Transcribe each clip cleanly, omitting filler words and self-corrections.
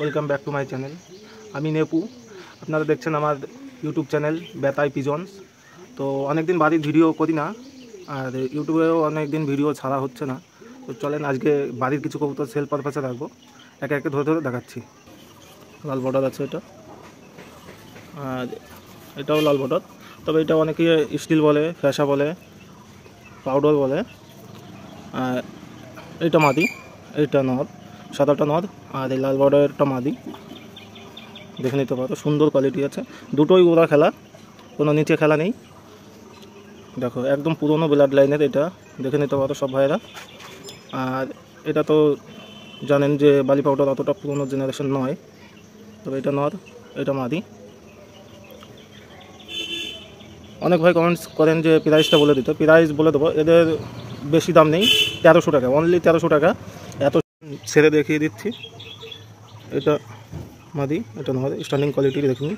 Welcome back to my channel. আমি নেপু, আপনারা দেখছেন আমার ইউটিউব চ্যানেল বেতাই পিজনস। তো অনেক দিন বাড়ির ভিডিও করি না, আর ইউটিউবেও অনেক দিন ভিডিও ছাড়া হচ্ছে না। তো চলেন আজকে বাড়ির কিছু কবুতর সেল পারপাসে রাখবো, একে একে ধরে ধরে দেখাচ্ছি। লাল বর্ডার আছে এটা, আর এটাও লাল বর্ডার, তবে এটা অনেকে স্টিল বলে, ফ্যাশা বলে, পাউডার বলে। আর এইটা মাদি, এইটা নদ, সাদাটা নদ, আর এই লাল বর্ডারটা মাদি। দেখে নিতে পারো, সুন্দর কোয়ালিটি আছে। দুটোই ওরা খেলা, কোনো নিচে খেলা নেই। দেখো একদম পুরনো ব্লাড লাইনের, এটা দেখে নিতে পারো সব ভাইয়েরা। আর এটা তো জানেন যে বালি পাউডার অতটা পুরনো জেনারেশন নয়, তবে এটা নদ, এটা মাদি। অনেক ভাই কমেন্টস করেন যে প্রাইসটা বলে দিতে, প্রাইস বলে দেবো। এদের বেশি দাম নেই, 1300 টাকা, অনলি 1300 টাকা। এত ছেড়ে দেখিয়ে দিচ্ছি। এটা মাদি, এটা নদ, স্ট্যান্ডিং কোয়ালিটির দেখুন।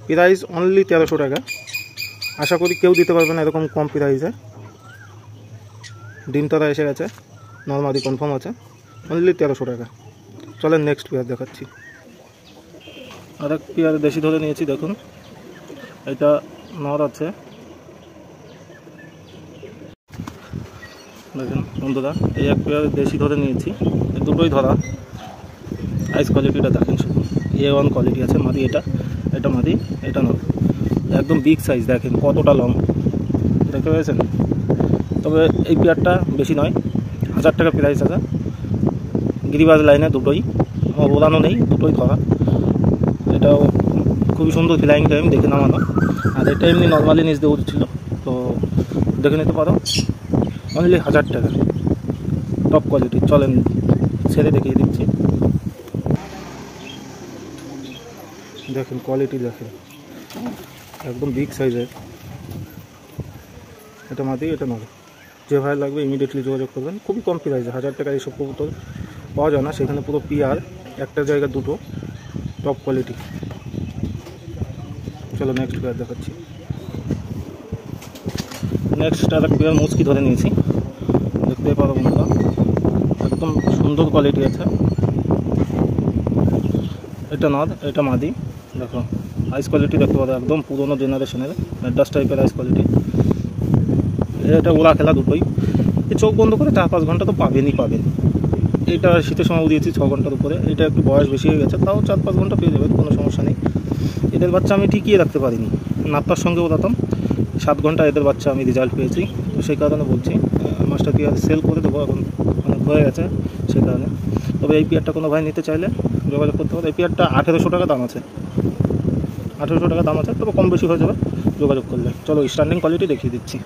প্রাইস অনলি 1300 টাকা। আশা করি কেউ দিতে পারবে না এরকম কম প্রাইসে। ডিম তারা এসে গেছে, নর্মাদি কনফার্ম আছে, অনলি 1300 টাকা। চলেন নেক্সট পেয়ার দেখাচ্ছি। আর এক পেয়ার দেশি ধরে নিয়েছি, দেখুন এটা নর আছে। দেখুন বন্ধুরা, এই এক পেয়ার দেশি ধরে নিয়েছি, দুটোই ধরা। আইস কোয়ালিটিটা দেখেন, শুধু A1 কোয়ালিটি আছে। মাদি এটা, এটা মাদি, এটা নর। একদম বিগ সাইজ, দেখেন কতটা লং, দেখতে পেয়েছেন। তবে এই পেয়ারটা বেশি নয়, 1000 টাকা প্রাইস আছে। গিরিবাজ লাইনে দুটোই, ওড়ানো নেই, দুটোই ধরা। এটাও খুবই সুন্দর ফ্লাইং টাইম, দেখে নামানো। আর এটা এমনি নর্মালি নিচ দিয়ে উঠছিল, তো দেখে নিতে পারো। অনলি 1000 টাকা, টপ কোয়ালিটি। চলেন ছেড়ে দেখিয়ে দিচ্ছি। দেখেন কোয়ালিটি, দেখেন একদম বিগ সাইজের। এটা মাদি, এটা নর। যে ভাই লাগবে ইমিডিয়েটলি যোগাযোগ করবেন। খুবই কম প্রাইসে, 1000 টাকা এইসব কবুতর পাওয়া যায় না। সেখানে পুরো পিয়ার, একটা জায়গা দুটো, টপ কোয়ালিটি। চলো নেক্সট পেয়ার দেখাচ্ছি। নেক্সট আর এক পেয়ার মুচকি ধরে নিয়েছি, দেখতে পারো বন্ধুরা। একদম সুন্দর কোয়ালিটি আছে। এটা নদ, এটা মাদি। দেখো আইস কোয়ালিটি দেখতে পারো, একদম পুরোনো জেনারেশনের ডাস্ট টাইপের আইস কোয়ালিটি। এটা ওরা খেলা দুটোই। এই চোখ বন্ধ করে 4-5 ঘন্টা তো পাবেনই পাবেন। এটা শীতের সময় দিয়েছি 6 ঘন্টার উপরে। এটা একটু বয়স বেশি হয়ে গেছে, তাও 4-5 ঘন্টা পেয়ে যাবেন, কোনো সমস্যা নেই। এদের বাচ্চা আমি টিকিয়ে রাখতে পারিনি, নাপ্তার সঙ্গে ওড়াতাম। 7 ঘন্টা এদের বাচ্চা আমি রেজাল্ট পেয়েছি, তো সেই কারণে বলছি মাছটা পেয়ার সেল করে দেবো, এখন অনেক হয়ে গেছে সেই কারণে। তবে এই পেয়ারটা কোনো ভাই নিতে চাইলে যোগাযোগ করতে পারে। এই পেয়ারটা 1800 টাকা দাম আছে, 1800 টাকা দাম আছে, তবে কম বেশি হয়ে যাবে যোগাযোগ করলে। চলো স্ট্যান্ডিং কোয়ালিটি দেখিয়ে দিচ্ছি।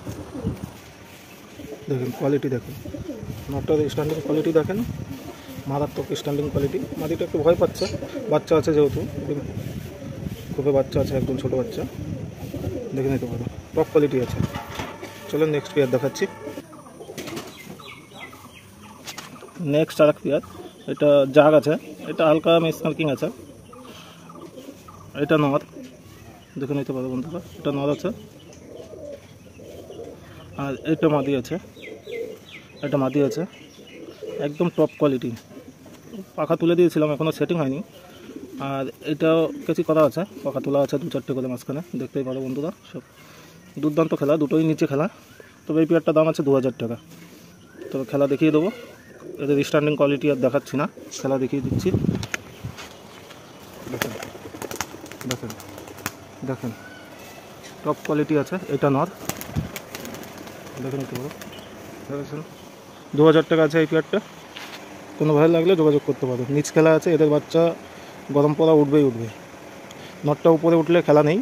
দেখেন কোয়ালিটি, দেখেন নটটার স্ট্যান্ডিং কোয়ালিটি দেখেন, মারাত্মক স্ট্যান্ডিং কোয়ালিটি। মাদিটা একটু ভয় পাচ্ছে, বাচ্চা আছে যেহেতু, খুবই বাচ্চা আছে, একদম ছোটো বাচ্চা। দেখে নিতে পারো, টপ কোয়ালিটি আছে। চলো নেক্সট পেয়ার দেখাচ্ছি। নেক্সট আর এক পেয়ার, এটা জাগ আছে, এটা হালকা মিসমার্কিং আছে। এটা নর, দেখে নিতে পারো বন্ধুরা, এটা নর আছে। আর এটা মাদি আছে, এটা মাদি আছে, একদম টপ কোয়ালিটি। পাখা তুলে দিয়েছিলাম, এখনও সেটিং হয়নি। আর এটাও কেচি করা আছে, পাখা তোলা আছে 2-4টে করে মাঝখানে, দেখতেই পারো বন্ধুরা। সব দুর্দান্ত খেলা, দুটোই নিচে খেলা। তবে এই পেয়ারটার দাম আছে 2000 টাকা। তবে খেলা দেখিয়ে দেবো। এদের স্ট্যান্ডিং কোয়ালিটি আর দেখাচ্ছি না, খেলা দেখিয়ে দিচ্ছি। দেখেন দেখেন দেখেন, টপ কোয়ালিটি আছে। এটা নর, দেখে নিতে পারো, দেখেছেন। 2000 টাকা আছে এই পেয়ারটা। কোনো ভালো লাগলে যোগাযোগ করতে পারো। নিচ খেলা আছে, এদের বাচ্চা গরম পড়া উঠবেই উঠবে। নটটা উপরে উঠলে খেলা নেই,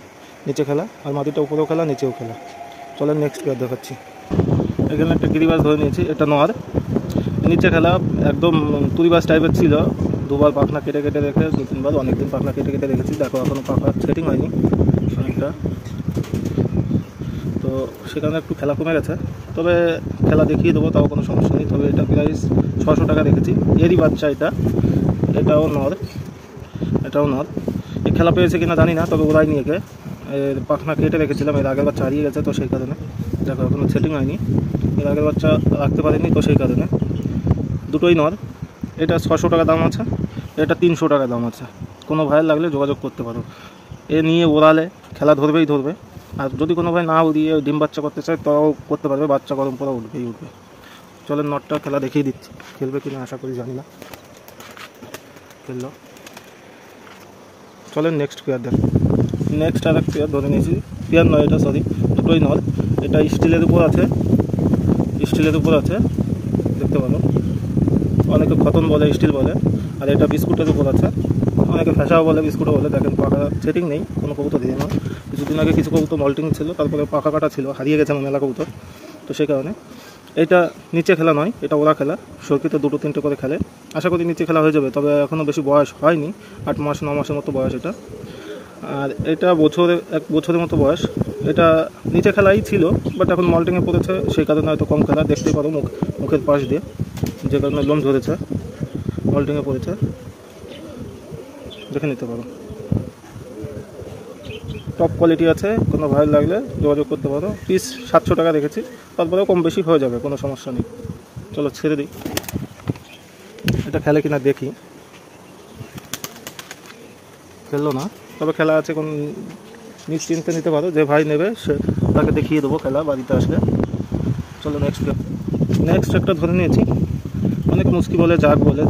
নিচে খেলা। আর মাটিটা উপরেও খেলা, নিচেও খেলা। চলেন নেক্সট পেয়ার দেখাচ্ছি। এখানে একটা গিরিবাজ ধরে নিয়েছি, এটা নর, নিচে খেলা। একদম তুরিবাজ টাইপের ছিল, দুবার পাখনা কেটে কেটে রেখে, 2-3 বার অনেকদিন পাখনা কেটে কেটে রেখেছি। দেখো এখনও পাখা সেটিং হয়নি অনেকটা, তো সেখানে একটু খেলা কমে গেছে। তবে খেলা দেখিয়ে দেবো, তাও কোনো সমস্যা নেই। তবে এটা প্রাইস 600 টাকা রেখেছি। এরই বাচ্চা এটা, এটাও নর, এটাও নর। এই খেলা পেয়েছে কিনা জানি না, তবে ওরাই নিয়ে গিয়ে পাখনা কেটে রেখেছিলাম। এর আগের বাচ্চা হারিয়ে গেছে, তো সেই কারণে। দেখো এখনও সেটিং হয়নি, এর আগের বাচ্চা রাখতে পারিনি, তো সেই কারণে। দুটোই নর। এটা 600 টাকা দাম আছে, এটা 300 টাকা দাম আছে। কোনো ভাইয়ের লাগলে যোগাযোগ করতে পারো। এ নিয়ে ওড়ালে খেলা ধরবেই ধরবে। আর যদি কোনো ভাই না উড়িয়ে ডিম বাচ্চা করতে চায় তাও করতে পারবে, বাচ্চা গরম পরে উঠবেই উঠবে। চলেন নটটা খেলা দেখিয়ে দিচ্ছি, খেলবে কিনা আশা করি জানি না, খেললো। চলেন নেক্সট পেয়ার দেখ। নেক্সট আর এক পেয়ার ধরে নিয়েছি, পেয়ার নয় এটা, সরি দুটোই নয়। এটা স্টিলের উপর আছে, স্টিলের উপর আছে দেখতে পারো, অনেকে খতন বলে, স্টিল বলে। আর এটা বিস্কুটের উপর আছে, অনেকে ফ্যাসাও বলে, বিস্কুটও বলে। দেখেন পাখা সেটিং নেই, কোনো কবুতর দিয়ে না। কিছুদিন আগে কিছু কবুতর মল্টিং ছিল, তারপরে পাখা কাটা ছিল, হারিয়ে গেছে আমার মেলা কবুতর, তো সেই কারণে। এটা নিচে খেলা নয়, এটা ওরা খেলা, সরকিতে 2-3টে করে খেলে। আশা করি নিচে খেলা হয়ে যাবে, তবে এখনও বেশি বয়স হয়নি, 8 মাস 9 মাসের মতো বয়স এটা। আর এটা এক বছরের মতো বয়স। এটা নিচে খেলাই ছিল, বাট এখন মল্টিংয়ে পড়েছে, সেই কারণে হয়তো কম খেলা। দেখতেই পারো মুখের পাশ দিয়ে যে কারণে লোম ধরেছে, মল্টিংয়ে পড়েছে, দেখে নিতে পারো। টপ কোয়ালিটি আছে, কোনো ভালো লাগলে যোগাযোগ করতে পারো। পিস 700 টাকা রেখেছি, তারপরেও কম বেশি হয়ে যাবে, কোনো সমস্যা নেই। চলো ছেড়ে দিই, এটা খেলে কিনা দেখি। খেললো না, তবে খেলা আছে, কোন নিশ্চিন্তে নিতে পারো। যে ভাই নেবে সে তাকে দেখিয়ে দেবো খেলা বাড়িতে আসলে। চলো নেক্সট একটা ধরে নিয়েছি, অনেক মুস্কি বলে,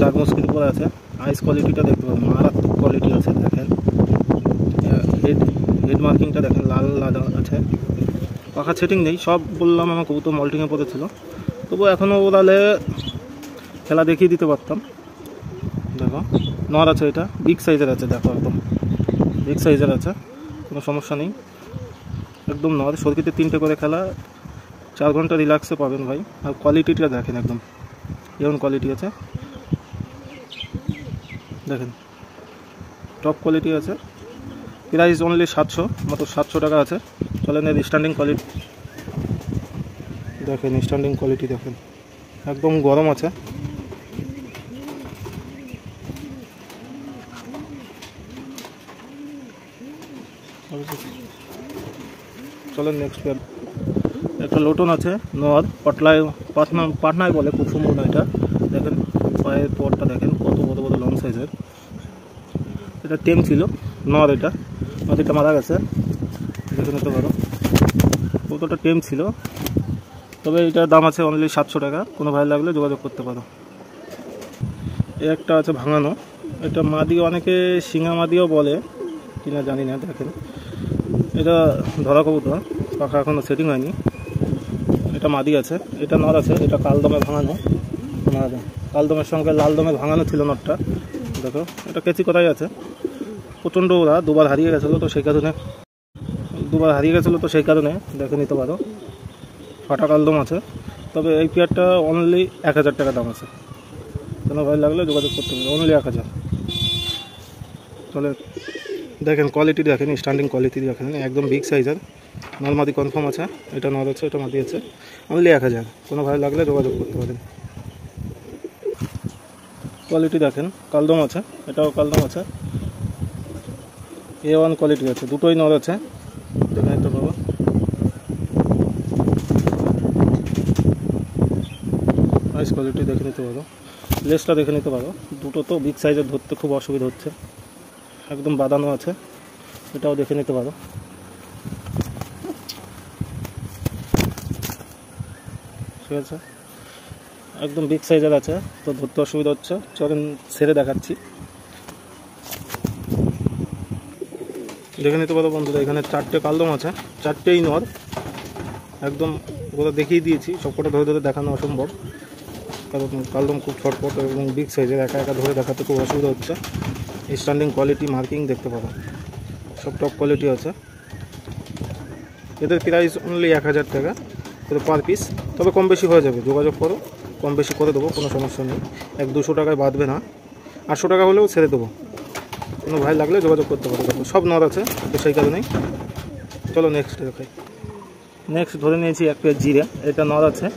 জাগ মুস্কির উপরে আছে। আইস কোয়ালিটিটা দেখতে পাবেন, মারাত্মক কোয়ালিটি আছে। দেখেন হেড মার্কিংটা দেখেন, লাল আছে। পাখা সেটিং নেই, সব বললাম আমার কবুতর মল্টিংয়ে পড়েছিল, তবু এখনও ওরালে খেলা দেখিয়ে দিতে পারতাম। দেখো নর আছে, এটা বিগ সাইজের আছে, দেখো একদম বিগ সাইজের আছে, কোনো সমস্যা নেই, একদম নর। সরকিতে 3টে করে খেলা, 4 ঘন্টা রিল্যাক্সে পাবেন ভাই। আর কোয়ালিটিটা দেখেন, একদম এমন কোয়ালিটি আছে, দেখেন টপ কোয়ালিটি আছে। প্রাইস অনলি 700, মাত্র 700 টাকা আছে। চলেন এর স্ট্যান্ডিং কোয়ালিটি দেখেন, স্ট্যান্ডিং কোয়ালিটি দেখেন, একদম গরম আছে। চলেন নেক্সট পেয়ার। একটা লোটন আছে নর, পাটনায় বলে, খুব সুন্দর না এটা। দেখেন পায়ের পরটা দেখেন, কত বড় বড় লং সাইজের। এটা টেম ছিল নর, এটা নদীটা মারা গেছে, দেখে নিতে পারো। কতটা টেম ছিল, তবে এটার দাম আছে অনলি 700 টাকা। কোনো ভালো লাগলে যোগাযোগ করতে পারো। একটা আছে ভাঙানো, এটা মাদি, অনেকে শিঙা মাদিও বলে কিনা জানি না। দেখেন এটা ধরা কবুতর, পাখা এখনও সেটিং হয়নি। এটা মাদি আছে, এটা নর আছে। এটা কালদমে ভাঙানো, কালদমের সঙ্গে লাল দমে ভাঙানো ছিল নরটা। দেখো এটা কেচি করাই আছে, প্রচণ্ড ওরা দুবার হারিয়ে গেছিলো, তো সেই কারণে দেখে নিতে পারো। ফাটা কালদম আছে, তবে এই পেয়ারটা অনলি 1000 টাকা দাম আছে। কোনো ভালো লাগলে যোগাযোগ করতে পারো, অনলি 1000। চলে দেখেন কোয়ালিটি দেখেন, স্ট্যান্ডিং কোয়ালিটি দেখেন, একদম বিগ সাইজের। নর্মাদি কনফার্ম আছে, এটা নর আছে, এটা মাদি আছে, অনলি 1000। কোনো ভালো লাগলে যোগাযোগ করতে পারেন। কোয়ালিটি দেখেন, কালদম আছে, এটাও কালদম আছে, A1 কোয়ালিটি আছে, দুটোই নর আছে, দেখে নিতে পারো। আইস কোয়ালিটি দেখে নিতে পারো, লেসটা দেখে নিতে পারো। দুটো তো বিগ সাইজের, ধরতে খুব অসুবিধা হচ্ছে, একদম বাঁধানো আছে, এটাও দেখে নিতে পারো। ঠিক আছে, একদম বিগ সাইজের আছে, তো ধরতে অসুবিধা হচ্ছে। চলেন ছেড়ে দেখাচ্ছি, দেখে নিতে পারো বন্ধুরা। এখানে 4টে কালদম আছে, 4টেই নর, একদম ওরা দেখিয়ে দিয়েছি। সবকটা ধরে ধরে দেখানো অসম্ভব, কারণ কালদম খুব ছটপট এবং বিগ সাইজের, একা একা ধরে দেখাতে খুব অসুবিধা হচ্ছে। স্ট্যান্ডিং কোয়ালিটি মার্কিং দেখতে পাবো, সব টপ কোয়ালিটি আছে। এদের প্রাইস অনলি 1000 টাকা করে পার পিস, তবে কম বেশি হয়ে যাবে, যোগাযোগ করো, কম বেশি করে দেবো, কোনো সমস্যা নেই। 100-200 টাকায় বাঁধবে না, 800 টাকা হলেও ছেড়ে দেবো। কোনো ভাই লাগলে যোগাযোগ করতে পারো। দেখো সব নর আছে, তো সেই কারণেই। চলো নেক্সট দেখাই। নেক্সট ধরে নিয়েছি এক পেয়ার জিরা, এটা নর আছে,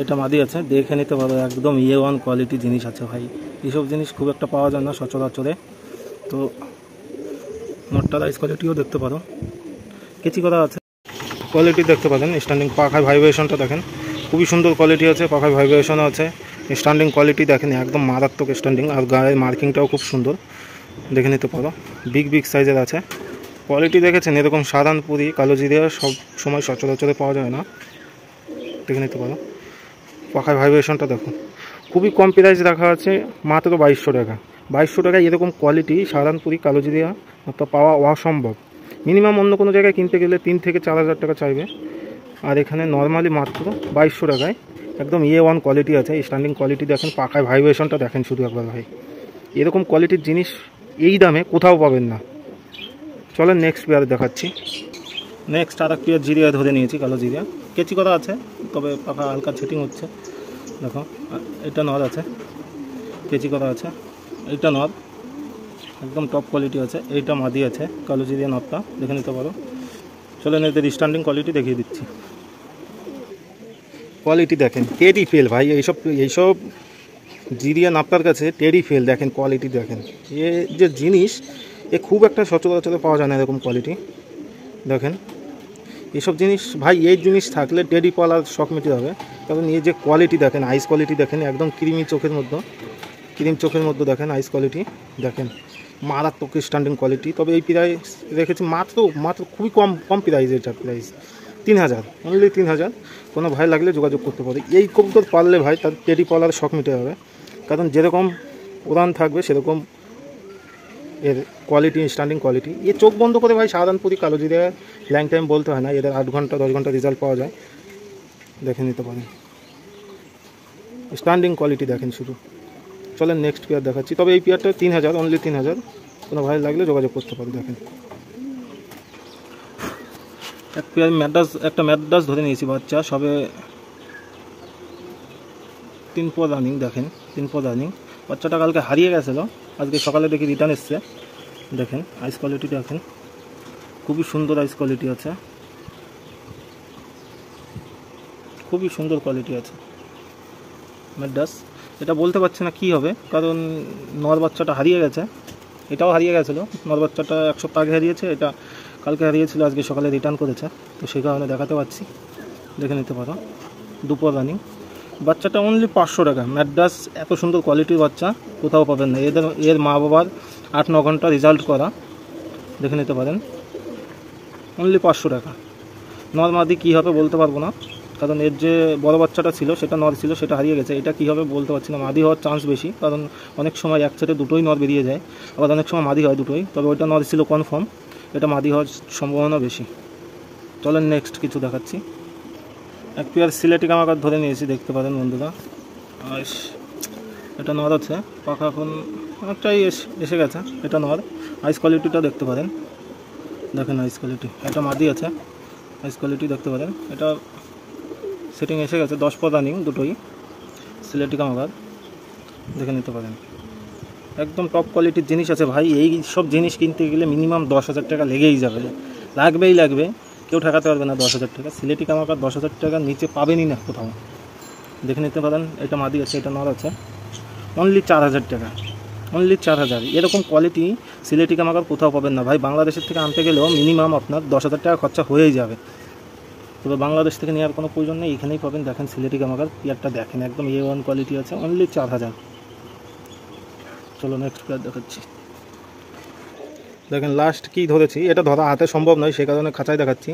এটা মাদি আছে, দেখে নিতে পারো। একদম A1 কোয়ালিটি জিনিস আছে ভাই, এইসব জিনিস খুব একটা পাওয়া যায় না সচরাচরে। তো নটটার আইস কোয়ালিটিও দেখতে পারো, কেচি করা আছে, কোয়ালিটি দেখতে পারেন। স্ট্যান্ডিং পাখায় ভাইব্রেশনটা দেখেন, খুবই সুন্দর কোয়ালিটি আছে, পাখায় ভাইব্রেশনও আছে। স্ট্যান্ডিং কোয়ালিটি দেখেন, একদম মারাত্মক স্ট্যান্ডিং, আর গায়ের মার্কিংটাও খুব সুন্দর। দেখে নিতে পারো, বিগ সাইজের আছে। কোয়ালিটি দেখেছেন, এরকম সাধারণপুরি কালো জিরিয়া সব সময় সচরাচরে পাওয়া যায় না। দেখে নিতে পারো, পাখার ভাইব্রেশনটা দেখো, খুবই কম প্রাইস রাখা আছে, মাত্র 2200 টাকা। 2200 টাকায় এরকম কোয়ালিটি সাধারণপুরি কালো জিরিয়া তো পাওয়া অসম্ভব। মিনিমাম অন্য কোনো জায়গায় কিনতে গেলে 3 থেকে 4000 টাকা চাইবে, আর এখানে নর্মালি মাত্র 2200 টাকায় একদম A1 কোয়ালিটি আছে। স্ট্যান্ডিং কোয়ালিটি দেখেন, পাখায় ভাইব্রেশনটা দেখেন শুধু একবার ভাই। এরকম কোয়ালিটির জিনিস এই দামে কোথাও পাবেন না। চলেন নেক্সট পেয়ার দেখাচ্ছি। নেক্সট আর এক পেয়ার জিরিয়া ধরে নিয়েছি, কালো জিরিয়া, কেচি করা আছে, তবে পাখা হালকা সেটিং হচ্ছে। দেখো, এটা নর আছে, কেচি করা আছে, এইটা নর একদম টপ কোয়ালিটি আছে, এইটা মাদি আছে কালো জিরিয়া নরটা, দেখে নিতে পারো। চলেন এদের স্ট্যান্ডিং কোয়ালিটি দেখিয়ে দিচ্ছি। কোয়ালিটি দেখেন, টেডি ফেল ভাই, এইসব জিরিয়া নাপ্তার কাছে টেডি ফেল। দেখেন কোয়ালিটি দেখেন, এ যে জিনিস এ খুব একটা সচরাচরে পাওয়া যায় না এরকম কোয়ালিটি। দেখেন এসব জিনিস ভাই, এই জিনিস থাকলে টেডি পালার শখ মিটে যাবে। কারণ এই যে কোয়ালিটি দেখেন, আইস কোয়ালিটি দেখেন, একদম ক্রিম চোখের মধ্যে দেখেন আইস কোয়ালিটি দেখেন, মারাত্মক স্ট্যান্ডিং কোয়ালিটি। তবে এই প্রাইস রেখেছি মাত্র খুবই কম প্রাইস, এটার প্রাইস 3000, অনলি 3000। কোনো ভাই লাগলে যোগাযোগ করতে পারে। এই কবুতর পারলে ভাই তার টেডি পালার শখ মিটে যাবে। কারণ যেরকম উড়ান থাকবে সেরকম এর কোয়ালিটি, স্ট্যান্ডিং কোয়ালিটি। এ চোখ বন্ধ করে ভাই সাধারণপুরি কালো জিরিয়া ল্যাং টাইম বলতে হয় না, এদের 8 ঘন্টা 10 ঘন্টা রেজাল্ট পাওয়া যায়। দেখে নিতে পারেন স্ট্যান্ডিং কোয়ালিটি দেখেন শুধু। চলেন নেক্সট পেয়ার দেখাচ্ছি। তবে এই পেয়ারটা 3000, অনলি 3000। কোনো ভাই লাগলে যোগাযোগ করতে পারে। দেখেন এক পেয়ার একটা ম্যাডাস ধরে নিয়েছি বাচ্চা, সবে 3 পর রানিং। দেখেন 3 পর রানিং, বাচ্চাটা কালকে হারিয়ে গেছিলো, আজকে সকালে দেখি রিটার্ন এসছে। দেখেন আইস কোয়ালিটি দেখেন, খুবই সুন্দর আইস কোয়ালিটি আছে, খুবই সুন্দর কোয়ালিটি আছে ম্যাডাস। এটা বলতে পারছি না কী হবে, কারণ নর বাচ্চাটা হারিয়ে গেছে, এটাও হারিয়ে গেছিলো। নর বাচ্চাটা 1 সপ্তাহ আগে হারিয়েছে, এটা কালকে হারিয়েছিল, আজকে সকালে রিটার্ন করেছে, তো সেই কারণে দেখাতে পারছি। দেখে নিতে পারো, দুপুর রানিং বাচ্চাটা, অনলি 500 টাকা। ম্যাডাস এত সুন্দর কোয়ালিটির বাচ্চা কোথাও পাবেন না। এর মা বাবার 8-9 ঘন্টা রেজাল্ট করা, দেখে নিতে পারেন, অনলি 500 টাকা। নর মাদি কী হবে বলতে পারবো না, কারণ এর যে বড় বাচ্চাটা ছিল সেটা নর ছিল, সেটা হারিয়ে গেছে। এটা কী হবে বলতে পারছি না। মাদি হওয়ার চান্স বেশি, কারণ অনেক সময় একসাথে দুটোই নর বেরিয়ে যায়, আবার অনেক সময় মাদি হয় দুটোই। তবে ওইটা নর ছিল কনফার্ম, এটা মাদি হওয়ার সম্ভাবনা বেশি। চলেন নেক্সট কিছু দেখাচ্ছি। এক পেয়ার সিলেটি কামাকার ধরে নিয়েছি, দেখতে পারেন বন্ধুরা। এটা নর আছে, পাখা এখন অনেকটাই এসে গেছে, এটা নর। আইস কোয়ালিটিটা দেখতে পারেন, দেখেন আইস কোয়ালিটি। এটা মাদি আছে, আইস কোয়ালিটি দেখতে পারেন। এটা সেটিং এসে গেছে, 10 পর রানিং দুটোই, সিলেটি কামাকার, দেখে নিতে পারেন। একদম টপ কোয়ালিটির জিনিস আছে ভাই। এই সব জিনিস কিনতে গেলে মিনিমাম 10,000 টাকা লেগেই যাবে, লাগবে, কেউ ঠেকাতে পারবে না 10,000 টাকা। সিলেটি কামাকার 10,000 টাকার নিচে পাবেনই না কোথাও, দেখে নিতে পারেন। এটা মাদি আছে, এটা নর আছে, অনলি 4000 টাকা, অনলি 4000। এরকম কোয়ালিটি সিলেটি কামাকার কোথাও পাবেন না ভাই। বাংলাদেশের থেকে আনতে গেলেও মিনিমাম আপনার 10,000 টাকা খরচা হয়েই যাবে। তবে বাংলাদেশ থেকে নেওয়ার কোনো প্রয়োজন নেই, এখানেই পাবেন। দেখেন সিলেটি কামাকার পেয়ারটা দেখেন, একদম A1 কোয়ালিটি আছে, অনলি 4000। চলো নেক্সট পেয়ার দেখাচ্ছি। দেখেন লাস্ট কি ধরেছি, এটা ধরা হাতে সম্ভব নয়, সে কারণে খাঁচায় দেখাচ্ছি।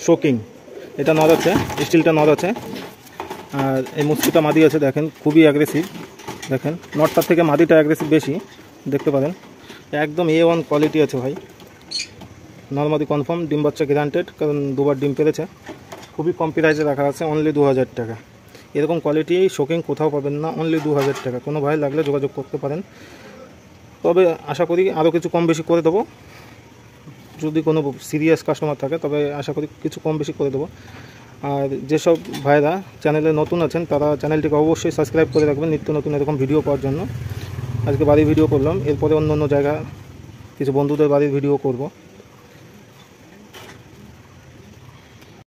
শোকিং, এটা নর আছে, স্টিলটা নর আছে, আর এই মুস্কিটা মাদি আছে। দেখেন খুবই অ্যাগ্রেসিভ, দেখেন নরটার থেকে মাদিটা অ্যাগ্রেসিভ বেশি, দেখতে পারেন। একদম A1 কোয়ালিটি আছে ভাই, নর্মাদি কনফার্ম, ডিম বাচ্চা গ্যারান্টেড, কারণ 2বার ডিম পেরেছে। খুবই কম প্রাইসে রাখা আছে, অনলি 2000 টাকা। এরকম কোয়ালিটি শোকিং কোথাও পাবেন না, অনলি 2000 টাকা। কোনো ভাই লাগলে যোগাযোগ করতে পারেন, তবে আশা করি আরও কিছু কম বেশি করে দেবো। যদি কোনো সিরিয়াস কাস্টমার থাকে তবে আশা করি কিছু কম বেশি করে দেবো। আর যেসব ভাইরা চ্যানেলে নতুন আছেন তারা চ্যানেলটিকে অবশ্যই সাবস্ক্রাইব করে রাখবেন নিত্য নতুন এরকম ভিডিও পাওয়ার জন্য। আজকে বাড়ির ভিডিও করলাম, এরপরে অন্য জায়গা কিছু বন্ধুদের বাড়ির ভিডিও করব।